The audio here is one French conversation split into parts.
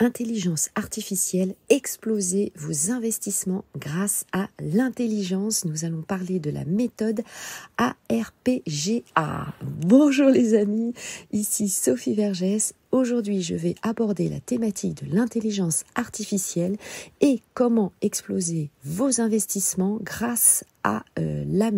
Intelligence artificielle, explosez vos investissements grâce à l'intelligence. Nous allons parler de la méthode ARPGA. Bonjour les amis, ici Sophie Vergès. Aujourd'hui, je vais aborder la thématique de l'intelligence artificielle et comment exploser vos investissements grâce à la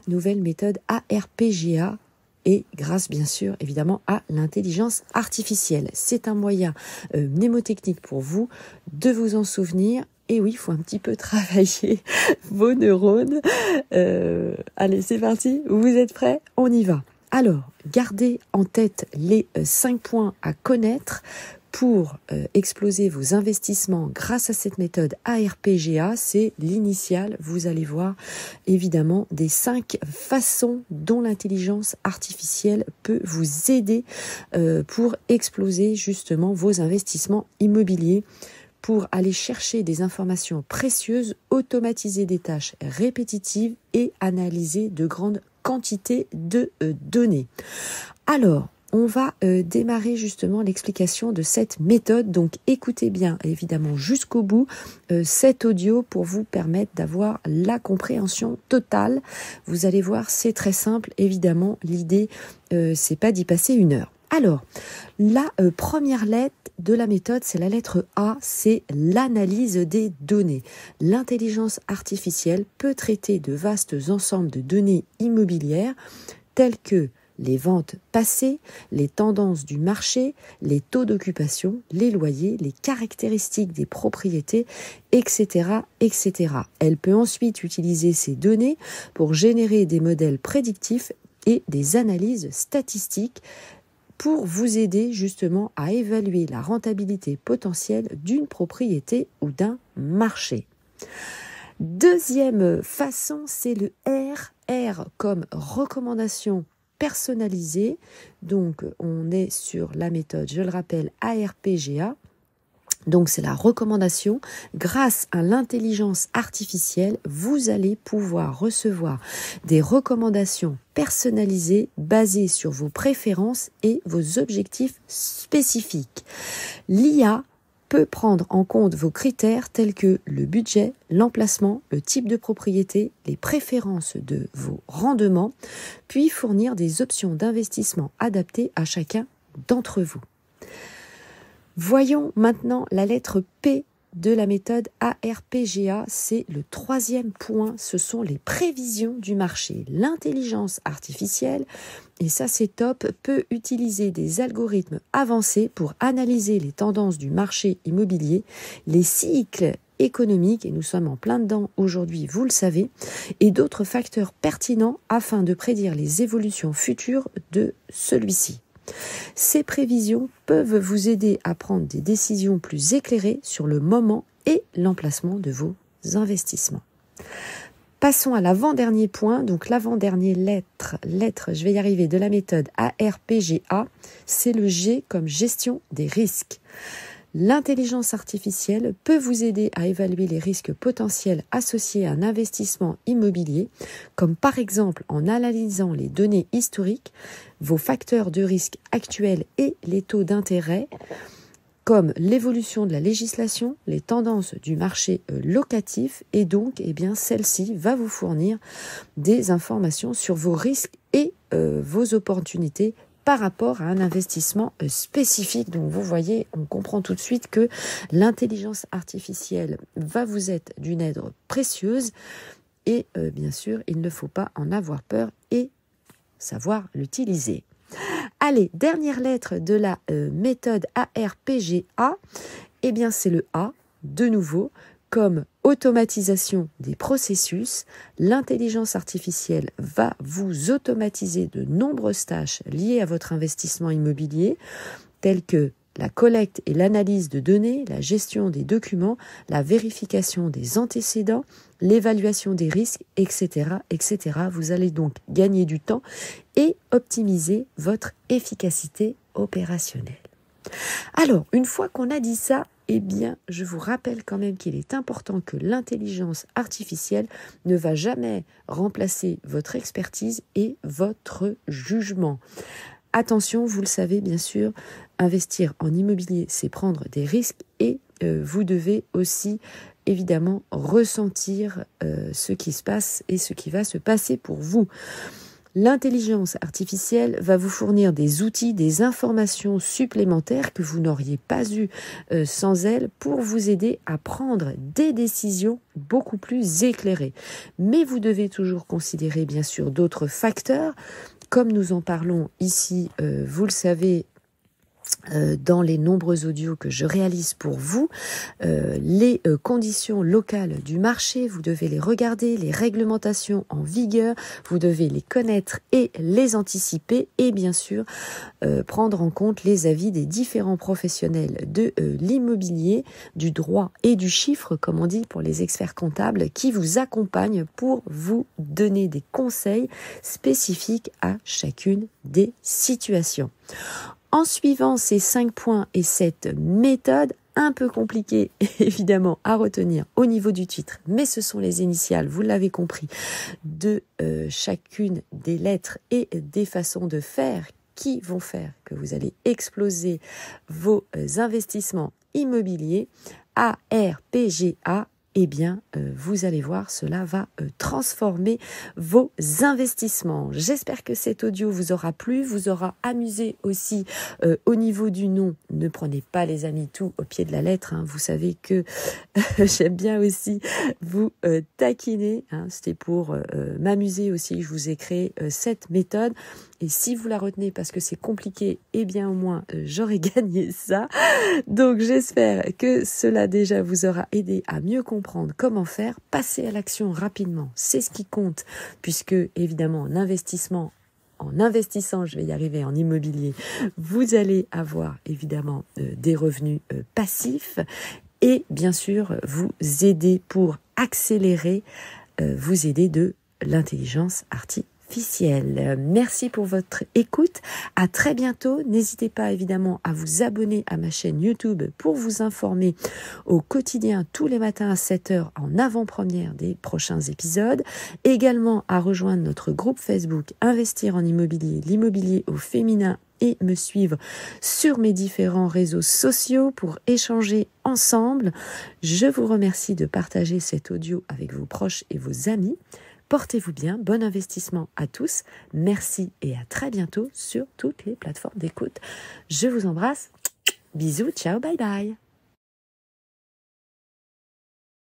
nouvelle méthode ARPGA. Et grâce bien sûr évidemment à l'intelligence artificielle. C'est un moyen mnémotechnique pour vous de vous en souvenir. Et oui, il faut un petit peu travailler vos neurones. Allez, c'est parti, vous êtes prêts? On y va. Alors, gardez en tête les 5 points à connaître pour exploser vos investissements grâce à cette méthode ARPGA. C'est l'initiale, vous allez voir évidemment des 5 façons dont l'intelligence artificielle peut vous aider pour exploser justement vos investissements immobiliers, pour aller chercher des informations précieuses, automatiser des tâches répétitives et analyser de grandes quantités de données. Alors, on va démarrer justement l'explication de cette méthode. Donc écoutez bien évidemment jusqu'au bout cet audio pour vous permettre d'avoir la compréhension totale. Vous allez voir, c'est très simple. Évidemment, l'idée, c'est pas d'y passer 1 heure. Alors, la première lettre de la méthode, c'est la lettre A, c'est l'analyse des données. L'intelligence artificielle peut traiter de vastes ensembles de données immobilières telles que les ventes passées, les tendances du marché, les taux d'occupation, les loyers, les caractéristiques des propriétés, etc., etc. Elle peut ensuite utiliser ces données pour générer des modèles prédictifs et des analyses statistiques pour vous aider justement à évaluer la rentabilité potentielle d'une propriété ou d'un marché. Deuxième façon, c'est le R. R comme recommandation personnalisée. Donc, on est sur la méthode, je le rappelle, ARPGA. Donc, c'est la recommandation. Grâce à l'intelligence artificielle, vous allez pouvoir recevoir des recommandations personnalisées basées sur vos préférences et vos objectifs spécifiques. L'IA peut prendre en compte vos critères tels que le budget, l'emplacement, le type de propriété, les préférences de vos rendements, puis fournir des options d'investissement adaptées à chacun d'entre vous. Voyons maintenant la lettre P de la méthode ARPGA, c'est le 3e point, ce sont les prévisions du marché. L'intelligence artificielle, et ça c'est top, peut utiliser des algorithmes avancés pour analyser les tendances du marché immobilier, les cycles économiques, et nous sommes en plein dedans aujourd'hui, vous le savez, et d'autres facteurs pertinents afin de prédire les évolutions futures de celui-ci. Ces prévisions peuvent vous aider à prendre des décisions plus éclairées sur le moment et l'emplacement de vos investissements. Passons à l'avant-dernier point, donc l'avant-dernière lettre, je vais y arriver, de la méthode ARPGA, c'est le G comme gestion des risques. L'intelligence artificielle peut vous aider à évaluer les risques potentiels associés à un investissement immobilier, comme par exemple en analysant les données historiques, vos facteurs de risque actuels et les taux d'intérêt, comme l'évolution de la législation, les tendances du marché locatif, et donc celle-ci va vous fournir des informations sur vos risques et vos opportunités par rapport à un investissement spécifique. Donc vous voyez, on comprend tout de suite que l'intelligence artificielle va vous être d'une aide précieuse et bien sûr, il ne faut pas en avoir peur et savoir l'utiliser. Allez, dernière lettre de la méthode ARPGA, c'est le A, de nouveau, comme automatisation des processus. L'intelligence artificielle va vous automatiser de nombreuses tâches liées à votre investissement immobilier, telles que la collecte et l'analyse de données, la gestion des documents, la vérification des antécédents, l'évaluation des risques, etc., etc. Vous allez donc gagner du temps et optimiser votre efficacité opérationnelle. Alors, une fois qu'on a dit ça, je vous rappelle quand même qu'il est important que l'intelligence artificielle ne va jamais remplacer votre expertise et votre jugement. Attention, vous le savez bien sûr, investir en immobilier, c'est prendre des risques et vous devez aussi évidemment ressentir ce qui se passe et ce qui va se passer pour vous. L'intelligence artificielle va vous fournir des outils, des informations supplémentaires que vous n'auriez pas eues sans elle pour vous aider à prendre des décisions beaucoup plus éclairées. Mais vous devez toujours considérer bien sûr d'autres facteurs, comme nous en parlons ici, vous le savez, dans les nombreux audios que je réalise pour vous, les conditions locales du marché, vous devez les regarder, les réglementations en vigueur, vous devez les connaître et les anticiper et bien sûr prendre en compte les avis des différents professionnels de l'immobilier, du droit et du chiffre, comme on dit pour les experts comptables, qui vous accompagnent pour vous donner des conseils spécifiques à chacune des situations. En suivant ces 5 points et cette méthode, un peu compliquée évidemment à retenir au niveau du titre, mais ce sont les initiales, vous l'avez compris, de chacune des lettres et des façons de faire qui vont faire que vous allez exploser vos investissements immobiliers. ARPGA, eh bien, vous allez voir, cela va transformer vos investissements. J'espère que cet audio vous aura plu, vous aura amusé aussi au niveau du nom. Ne prenez pas, les amis, tout au pied de la lettre. Hein. Vous savez que j'aime bien aussi vous taquiner. Hein. C'était pour m'amuser aussi. Je vous ai créé cette méthode. Et si vous la retenez parce que c'est compliqué, eh bien au moins j'aurais gagné ça. Donc j'espère que cela déjà vous aura aidé à mieux comprendre comment faire. Passer à l'action rapidement, c'est ce qui compte, puisque évidemment en investissant, je vais y arriver, en immobilier, vous allez avoir évidemment des revenus passifs et bien sûr vous aider pour accélérer, vous aider de l'intelligence artificielle. Merci pour votre écoute. À très bientôt. N'hésitez pas évidemment à vous abonner à ma chaîne YouTube pour vous informer au quotidien tous les matins à 7h en avant-première des prochains épisodes. Également à rejoindre notre groupe Facebook Investir en immobilier, l'immobilier au féminin, et me suivre sur mes différents réseaux sociaux pour échanger ensemble. Je vous remercie de partager cet audio avec vos proches et vos amis. Portez-vous bien, bon investissement à tous. Merci et à très bientôt sur toutes les plateformes d'écoute. Je vous embrasse. Bisous, ciao, bye bye.